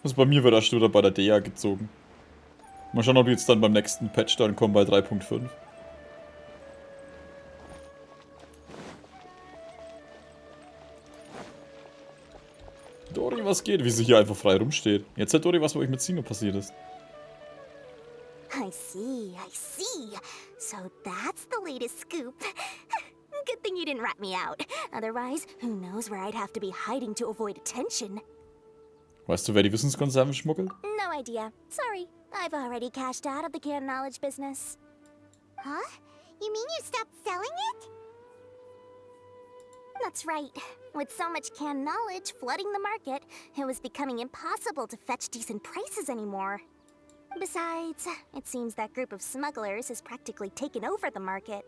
Also bei mir wird erst wieder bei der DEA gezogen. Mal schauen, ob die jetzt dann beim nächsten Patch dann kommen bei 3.5. Dori, was geht? Wie sie hier einfach frei rumsteht. Jetzt hat Dori was, wo ich mit Sino passiert ist. I see, I see. So that's the latest scoop. Good thing you didn't rat me out. Otherwise, who knows where I'd have to be hiding to avoid attention. Weißt du, wer die Wissenskonserven schmuggelt? No idea. Sorry. I've already cashed out of the canned knowledge business. Huh? You mean you stopped selling it? That's right. With so much canned knowledge flooding the market, it was becoming impossible to fetch decent prices anymore. Besides, it seems that group of smugglers has practically taken over the market.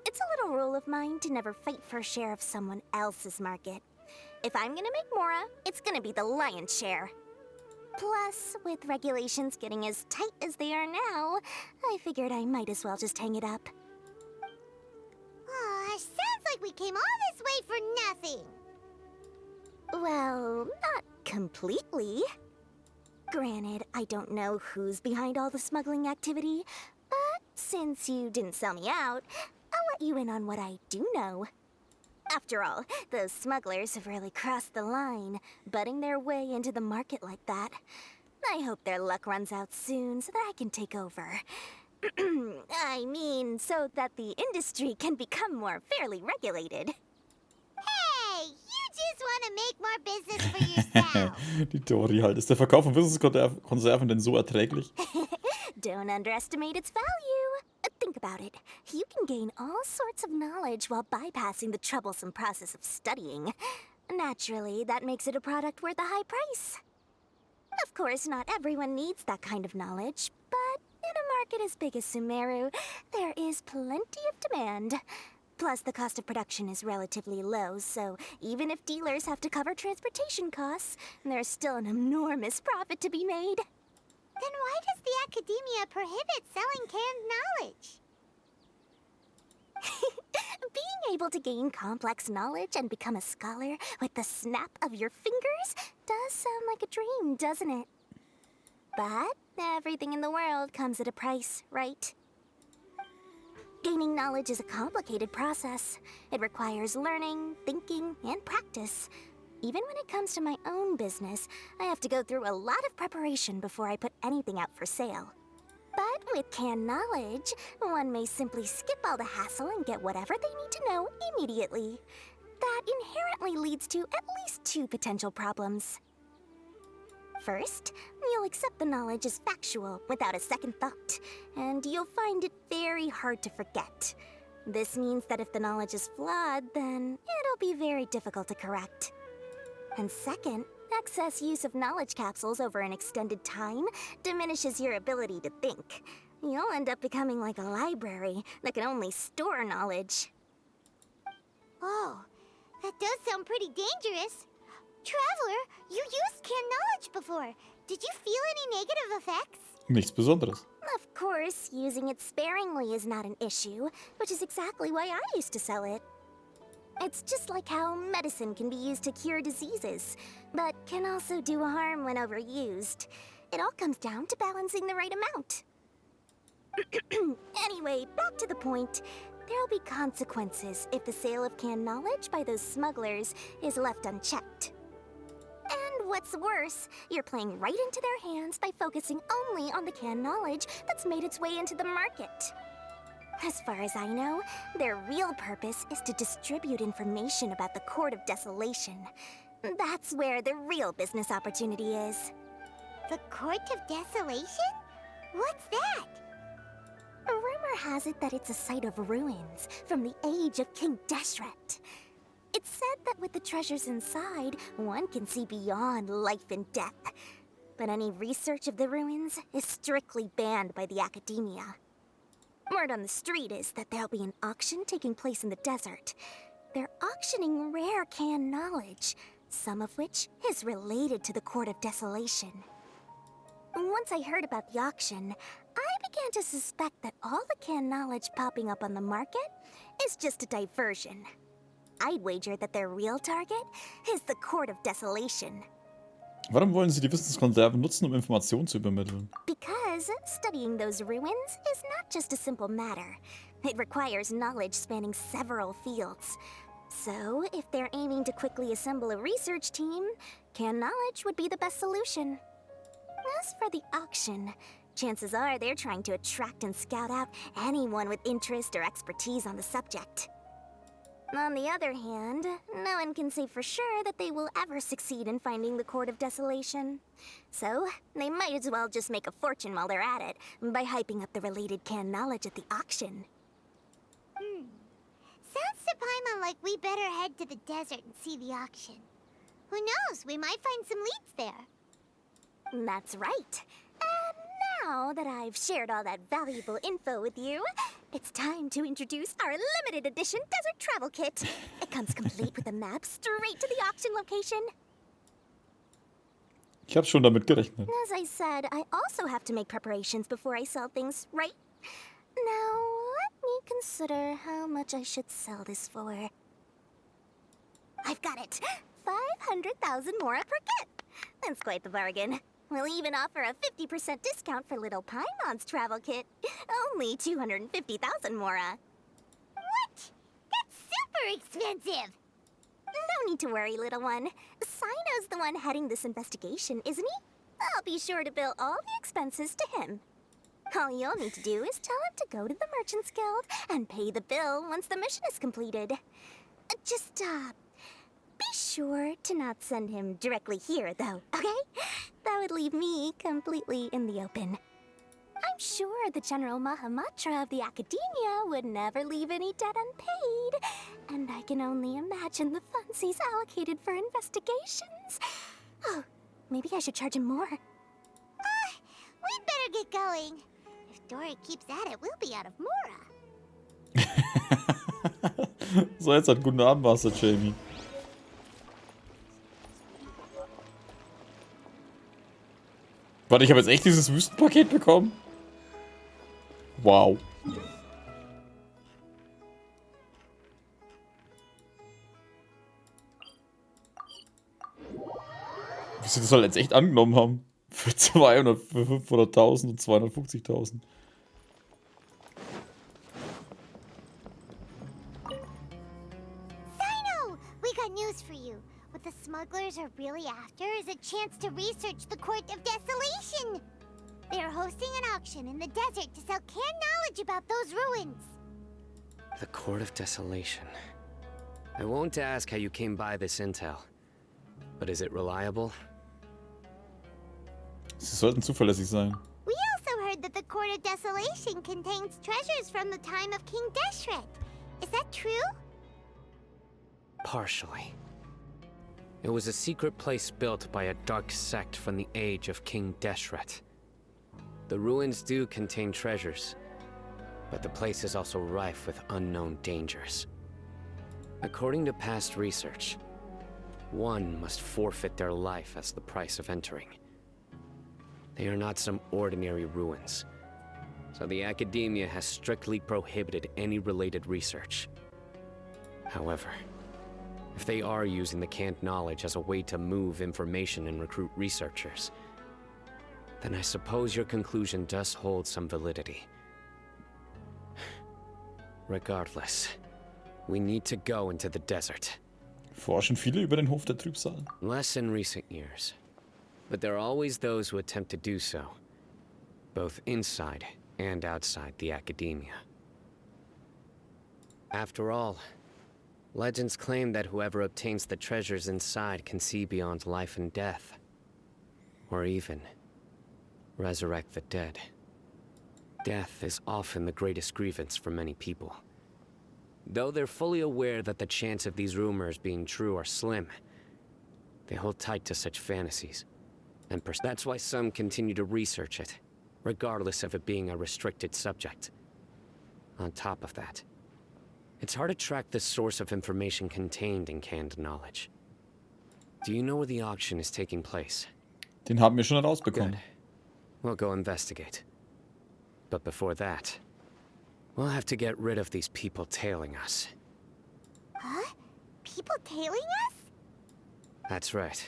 It's a little rule of mine to never fight for a share of someone else's market. If I'm gonna make Mora, it's gonna be the lion's share. Plus, with regulations getting as tight as they are now, I figured I might as well just hang it up. Aw, sounds like we came all this way for nothing. Well, not completely. Granted, I don't know who's behind all the smuggling activity, but since you didn't sell me out, I'll let you in on what I do know. After all, those smugglers have really crossed the line, butting their way into the market like that. I hope their luck runs out soon so that I can take over. I mean, so that the industry can become more fairly regulated. Hey, you just want to make more business for yourself. Die Dori halt. Ist der Verkauf von Wissenskonserven denn so erträglich? Don't underestimate its value. Think about it. You can gain all sorts of knowledge while bypassing the troublesome process of studying. Naturally, that makes it a product worth a high price. Of course, not everyone needs that kind of knowledge, but in a market as big as Sumeru, there is plenty of demand. Plus, the cost of production is relatively low, so even if dealers have to cover transportation costs, there's still an enormous profit to be made. Then why does the academia prohibit selling canned knowledge? Being able to gain complex knowledge and become a scholar with the snap of your fingers does sound like a dream, doesn't it? But everything in the world comes at a price, right? Gaining knowledge is a complicated process. It requires learning, thinking, and practice. Even when it comes to my own business, I have to go through a lot of preparation before I put anything out for sale. But with canned knowledge, one may simply skip all the hassle and get whatever they need to know immediately. That inherently leads to at least two potential problems. First, you'll accept the knowledge as factual without a second thought, and you'll find it very hard to forget. This means that if the knowledge is flawed, then it'll be very difficult to correct. And second, excess use of knowledge capsules over an extended time diminishes your ability to think. You'll end up becoming like a library that can only store knowledge. Oh, that does sound pretty dangerous. Traveler, you used canned knowledge before. Did you feel any negative effects? Nichts Besonderes. Of course, using it sparingly is not an issue, which is exactly why I used to sell it. It's just like how medicine can be used to cure diseases, but can also do harm when overused. It all comes down to balancing the right amount. Anyway, back to the point. There'll be consequences if the sale of canned knowledge by those smugglers is left unchecked. And what's worse, you're playing right into their hands by focusing only on the canned knowledge that's made its way into the market. As far as I know, their real purpose is to distribute information about the Court of Desolation. That's where the real business opportunity is. The Court of Desolation? What's that? A rumor has it that it's a site of ruins from the age of King Deshret. It's said that with the treasures inside, one can see beyond life and death. But any research of the ruins is strictly banned by the academia. Word on the street is that there'll be an auction taking place in the desert. They're auctioning rare canned knowledge, some of which is related to the Court of Desolation. Once I heard about the auction, I began to suspect that all the canned knowledge popping up on the market is just a diversion. I'd wager that their real target is the Court of Desolation. Warum wollen Sie die Wissenskonserven nutzen, um Informationen zu übermitteln? Because studying those ruins is not just a simple matter. It requires knowledge spanning several fields. So, if they're aiming to quickly assemble a research team, canned knowledge would be the best solution. As for the auction, chances are they're trying to attract and scout out anyone with interest or expertise on the subject. On the other hand, no one can say for sure that they will ever succeed in finding the Court of Desolation. So, they might as well just make a fortune while they're at it by hyping up the related canned knowledge at the auction. Sounds to Paimon like we better head to the desert and see the auction. Who knows, we might find some leads there. That's right. And now that I've shared all that valuable info with you, it's time to introduce our limited edition desert travel kit. It comes complete with a map straight to the auction location. Ich habe schon damit gerechnet. As I said, I also have to make preparations before I sell things, right? Now, let me consider how much I should sell this for. I've got it! 500,000 mora per kit! That's quite the bargain. We'll even offer a 50% discount for little Paimon's travel kit. Only 250,000 mora. What? That's super expensive! No need to worry, little one. Sino's the one heading this investigation, isn't he? I'll be sure to bill all the expenses to him. All you'll need to do is tell him to go to the Merchants Guild and pay the bill once the mission is completed. Just, be sure to not send him directly here, though, okay? That would leave me completely in the open. I'm sure the General Mahamatra of the Academia would never leave any debt unpaid. And I can only imagine the funds he's allocated for investigations. Oh, maybe I should charge him more. We'd better get going. If Dory keeps at it, we'll be out of mora. So, jetzt hat guten Abend, Master Jamie. Warte, ich habe jetzt echt dieses Wüstenpaket bekommen? Wow. Wie sie das halt jetzt echt angenommen haben. Für 200, für 500.000 und 250.000. Sino! We got news for you. What the smugglers are really after is a chance to research the Court of Desolation. They are hosting an auction in the desert to sell canned knowledge about those ruins. The Court of Desolation. I won't ask how you came by this intel. But is it reliable? Sie sollten zuverlässig sein. We also heard that the Court of Desolation contains treasures from the time of King Deshret. Is that true? Partially. It was a secret place built by a dark sect from the age of King Deshret. The ruins do contain treasures, but the place is also rife with unknown dangers. According to past research, one must forfeit their life as the price of entering. They are not some ordinary ruins, so the Academia has strictly prohibited any related research. However, if they are using the canned knowledge as a way to move information and recruit researchers, then I suppose your conclusion does hold some validity. Regardless, we need to go into the desert. Forschen viele über den Hof der Trübsal? Less in recent years, but there are always those who attempt to do so, both inside and outside the Academia. After all, legends claim that whoever obtains the treasures inside can see beyond life and death, or even resurrect the dead. Death is often the greatest grievance for many people. Though they're fully aware that the chance of these rumors being true are slim, they hold tight to such fantasies. And that's why some continue to research it, regardless of it being a restricted subject. On top of that, it's hard to track the source of information contained in canned knowledge. Do you know where the auction is taking place? Den haben wir schon herausbekommen. Good. We'll go investigate. But before that, we'll have to get rid of these people tailing us. Huh? People tailing us? That's right.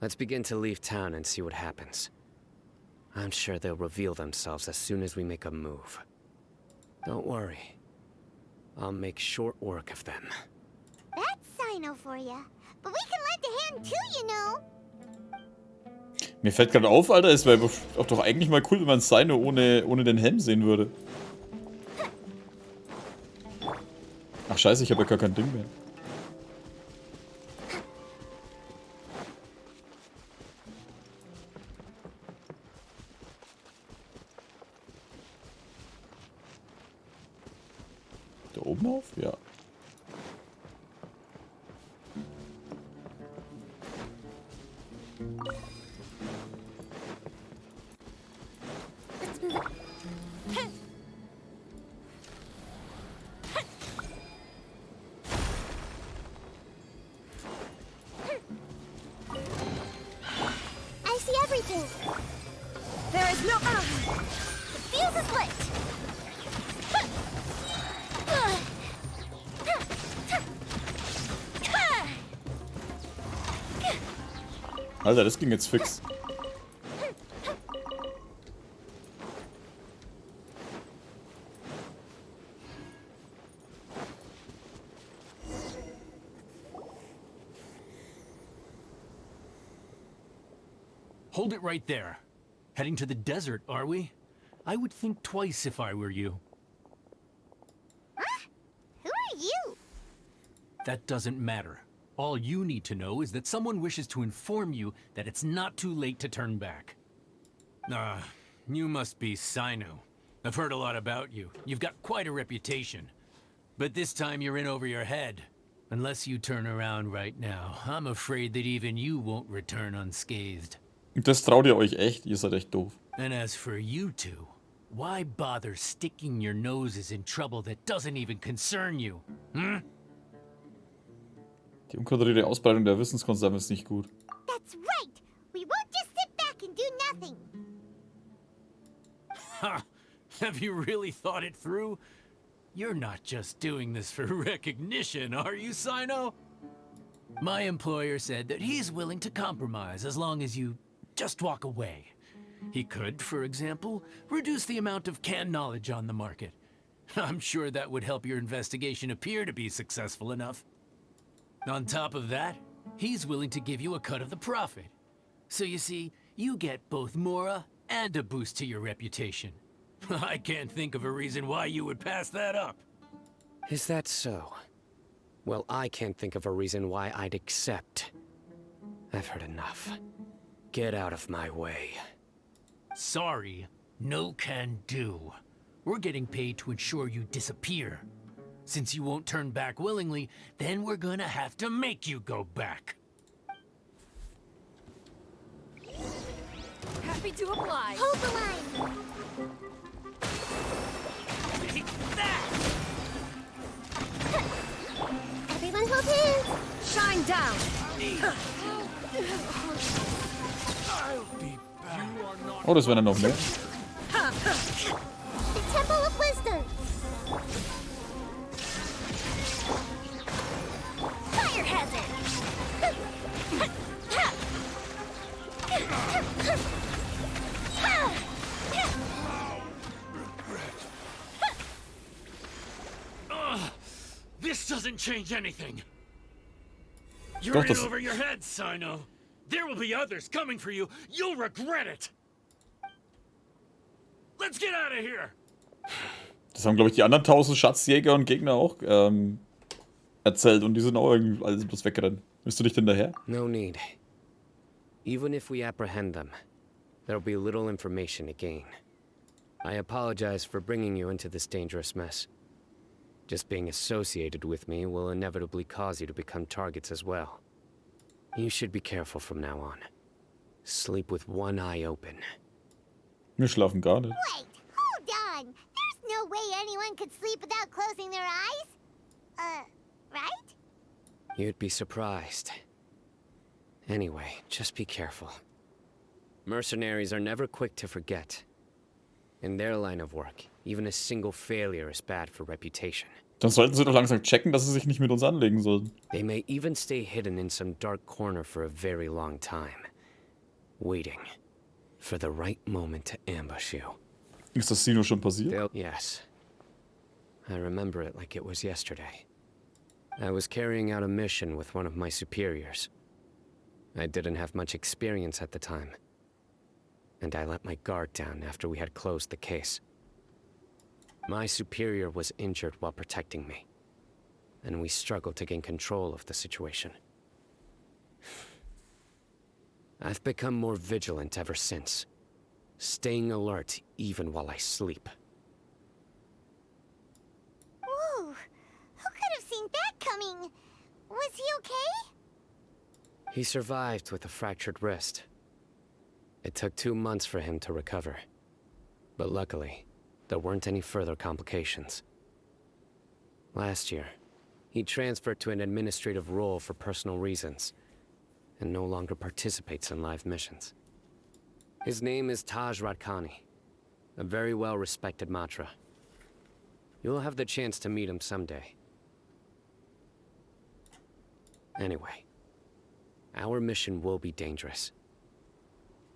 Let's begin to leave town and see what happens. I'm sure they'll reveal themselves as soon as we make a move. Don't worry. I'll make short work of them. That's Sino for you. But we can lend a hand too, you know. Mir fällt gerade auf, Alter, es wäre doch eigentlich mal cool, wenn man Sino ohne den Helm sehen würde. Ach scheiße, ich habe ja gar kein Ding mehr. Da oben auf? Ja. I see everything. There is no... The fuse is lit! Alter, das ging jetzt fix. Hold it right there. Heading to the desert, are we? I would think twice if I were you. Huh? Who are you? That doesn't matter. All you need to know is that someone wishes to inform you that it's not too late to turn back. You must be Sino. I've heard a lot about you. You've got quite a reputation. But this time you're in over your head. Unless you turn around right now, I'm afraid that even you won't return unscathed. Das traut ihr euch echt? Ihr seid echt doof. And as for you two, why bother sticking your noses in trouble that doesn't even concern you? Die unkontrollierte Ausbreitung der Wissenskonserven ist nicht gut. That's right. We won't just sit back and do nothing. Ha! Have you really thought it through? You're not just doing this for recognition, are you, Sino? My employer said that he's willing to compromise as long as you just walk away. He could, for example, reduce the amount of canned knowledge on the market. I'm sure that would help your investigation appear to be successful enough. On top of that, he's willing to give you a cut of the profit. So you see, you get both Mora and a boost to your reputation. I can't think of a reason why you would pass that up. Is that so? Well, I can't think of a reason why I'd accept. I've heard enough. Get out of my way. Sorry, no can do. We're getting paid to ensure you disappear. Since you won't turn back willingly, then we're gonna have to make you go back. Happy to oblige. Hold the line. Take that! Everyone hold hands. Shine down. I'll be back. You are not Oh, das wären dann noch mehr. The Temple of Wisdom. Fire hazard. This doesn't change anything. You're Doch, in das- over your head, Sino. There will be others coming for you. You'll regret it. Let's get out of here. Das haben, glaube ich, die anderen 1000 Schatzjäger und Gegner auch erzählt. Und die sind auch irgendwie alles bloß weggerannt. Bist du nicht hinterher? No need. Even if we apprehend them, there'll be little information to gain. I apologize for bringing you into this dangerous mess. Just being associated with me will inevitably cause you to become targets as well. You should be careful from now on. Sleep with one eye open. Wir schlafen gar nicht. Wait, hold on. There's no way anyone could sleep without closing their eyes. Right? You'd be surprised. Anyway, just be careful. Mercenaries are never quick to forget. In their line of work, even a single failure is bad for reputation. Dann sollten sie doch langsam checken, dass sie sich nicht mit uns anlegen sollten. They may even stay hidden in some dark corner for a very long time. waiting for the right moment to ambush you. Ist das Sino schon passiert? Yes. I remember it like it was yesterday. I was carrying out a mission with one of my superiors. I didn't have much experience at the time, and I let my guard down after we had closed the case. My superior was injured while protecting me, and we struggled to gain control of the situation. I've become more vigilant ever since, staying alert even while I sleep. Whoa! Who could have seen that coming? Was he okay? He survived with a fractured wrist. It took 2 months for him to recover. But luckily, there weren't any further complications. Last year, he transferred to an administrative role for personal reasons, and no longer participates in live missions. His name is Taj Radkani, a very well-respected Matra. You'll have the chance to meet him someday. Anyway, our mission will be dangerous.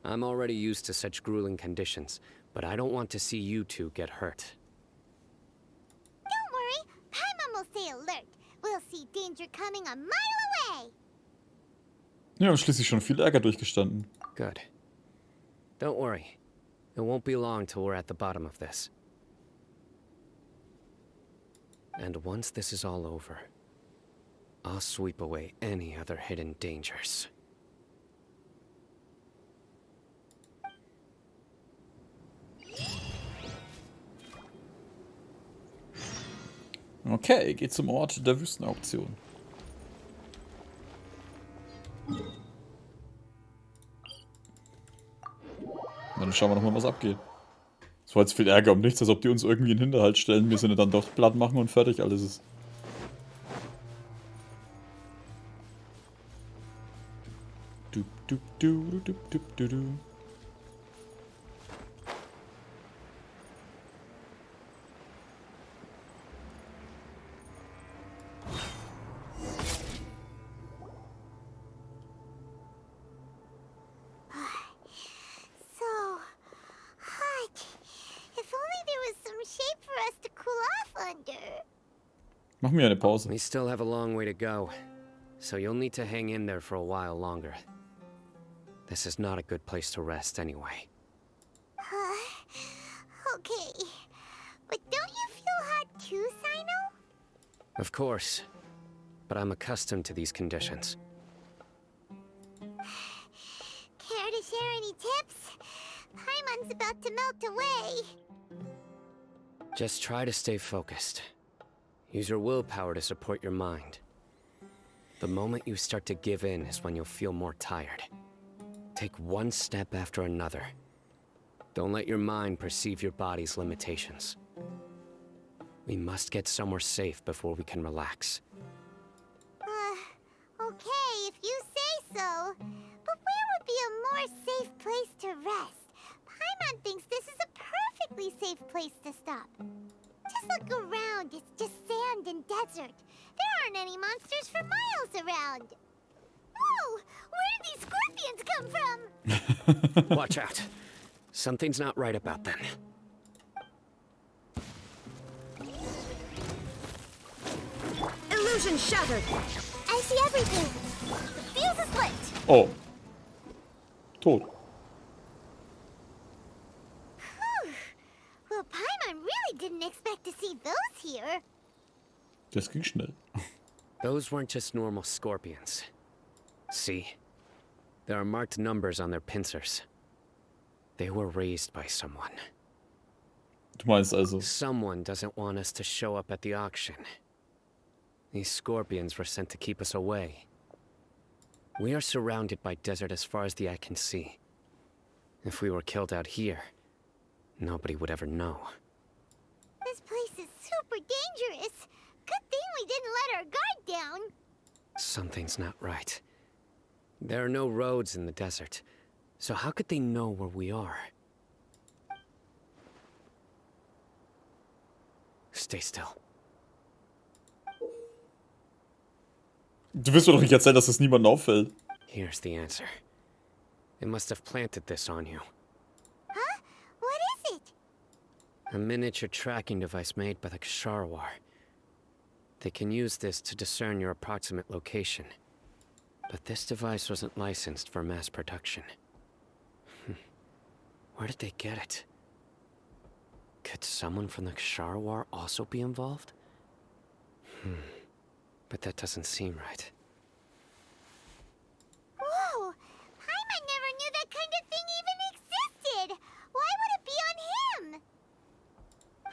I'm already used to such grueling conditions, but I don't want to see you two get hurt. Don't worry, Paimon will stay alert. We'll see danger coming a mile away. Ja, haben schließlich schon viel Ärger durchgestanden. Good. Don't worry. It won't be long till we're at the bottom of this. And once this is all over, I'll sweep away any other hidden dangers. Okay, geht zum Ort der Wüstenauktion. Dann schauen wir nochmal, was abgeht. Es war jetzt viel Ärger um nichts, als ob die uns irgendwie in den Hinterhalt stellen. Wir sind ja dann doch platt machen und fertig alles ist. Du, du, du, du, du, du, du. So hot. If only there was some shade for us to cool off under. Mach mir eine Pause. We still have a long way to go, so you'll need to hang in there for a while longer. This is not a good place to rest anyway. Okay. But don't you feel hot too, Sino? Of course, but I'm accustomed to these conditions. Care to share any tips? Paimon's about to melt away. Just try to stay focused. Use your willpower to support your mind. The moment you start to give in is when you'll feel more tired. Take one step after another. Don't let your mind perceive your body's limitations. We must get somewhere safe before we can relax. Okay, if you say so. But where would be a more safe place to rest? Paimon thinks this is a perfectly safe place to stop. Just look around, it's just sand and desert. There aren't any monsters for miles around. Whoa! Where did these scorpions come from? Watch out. Something's not right about them. Illusion shattered. I see everything. The fuse is lit. Oh. Tot. Whew. Well, Paimon really didn't expect to see those here. Das ging schnell. Those weren't just normal scorpions. See? There are marked numbers on their pincers. They were raised by someone. Du meinst also... Someone doesn't want us to show up at the auction. These scorpions were sent to keep us away. We are surrounded by desert as far as the eye can see. If we were killed out here, nobody would ever know. This place is super dangerous. Good thing we didn't let our guard down. Something's not right. There are no roads in the desert, so how could they know where we are? Stay still. Du wirst mir doch nicht erzählen, dass das niemandem auffällt. Here's the answer. They must have planted this on you. Huh? What is it? A miniature tracking device made by the Ksharwar. They can use this to discern your approximate location. But this device wasn't licensed for mass production. Where did they get it? Could someone from the Ksharwar also be involved? But that doesn't seem right. Whoa! Paimon never knew that kind of thing even existed! Why would it be on him?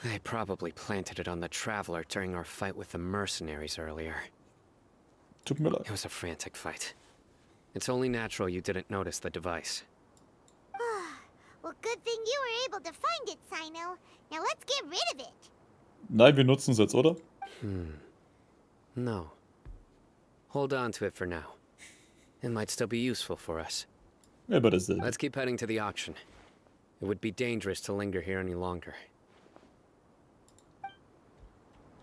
They probably planted it on the Traveler during our fight with the mercenaries earlier. Tut mir leid. It was a frantic fight. It's only natural you didn't notice the device. Well, good thing you were able to find it, Sino. Now let's get rid of it. Nein, wir nutzen es jetzt, oder? No. Hold on to it for now. It might still be useful for us. Ja, aber dasselbe. Let's keep heading to the auction. It would be dangerous to linger here any longer.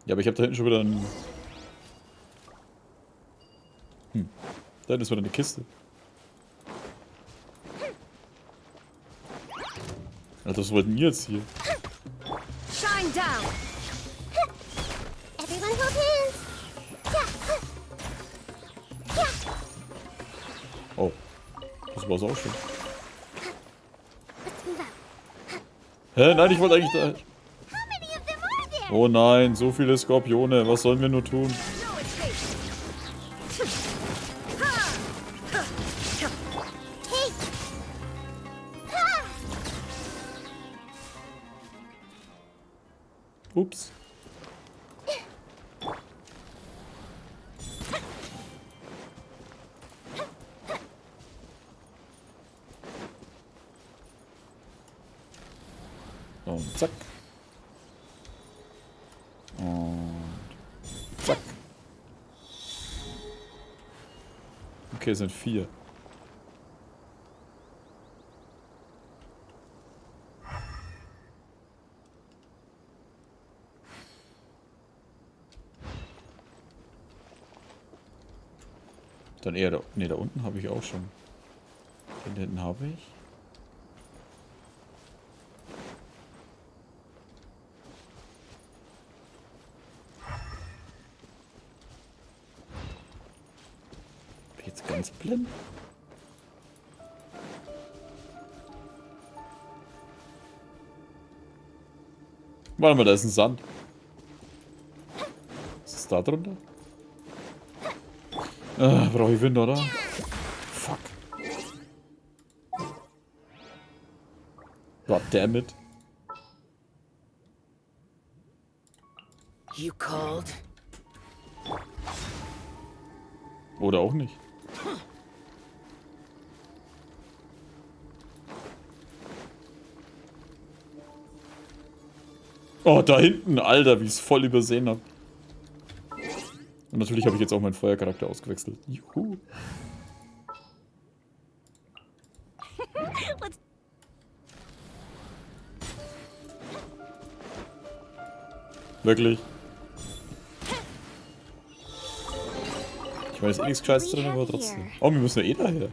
Ja, aber ich habe da hinten schon wieder ein... Da hinten ist wieder eine Kiste. Alter, was wollten ihr jetzt hier? Shine down! Everyone hold hands! Oh, das war's auch schon. Let's move out. Hä? Nein, ich wollte eigentlich da... How many of them are there? Oh nein, so viele Skorpione. Was sollen wir nur tun? No escape! Hey! Ah! Ups. Und zack. Und zack. Okay, es sind 4. Dann eher da... Ne, da unten habe ich auch schon. Den da hinten habe ich. Bin ich jetzt ganz blind? Warte mal, da ist ein Sand. Was ist da drunter? Brauche ich Wind, oder? Fuck. God damn it. You called? Oder auch nicht. Oh, da hinten, Alter, wie ich es voll übersehen habe. Und natürlich habe ich jetzt auch meinen Feuercharakter ausgewechselt. Juhu. Wirklich. Ich weiß eh nichts Gescheites drin, aber trotzdem. Oh, wir müssen ja eh daher.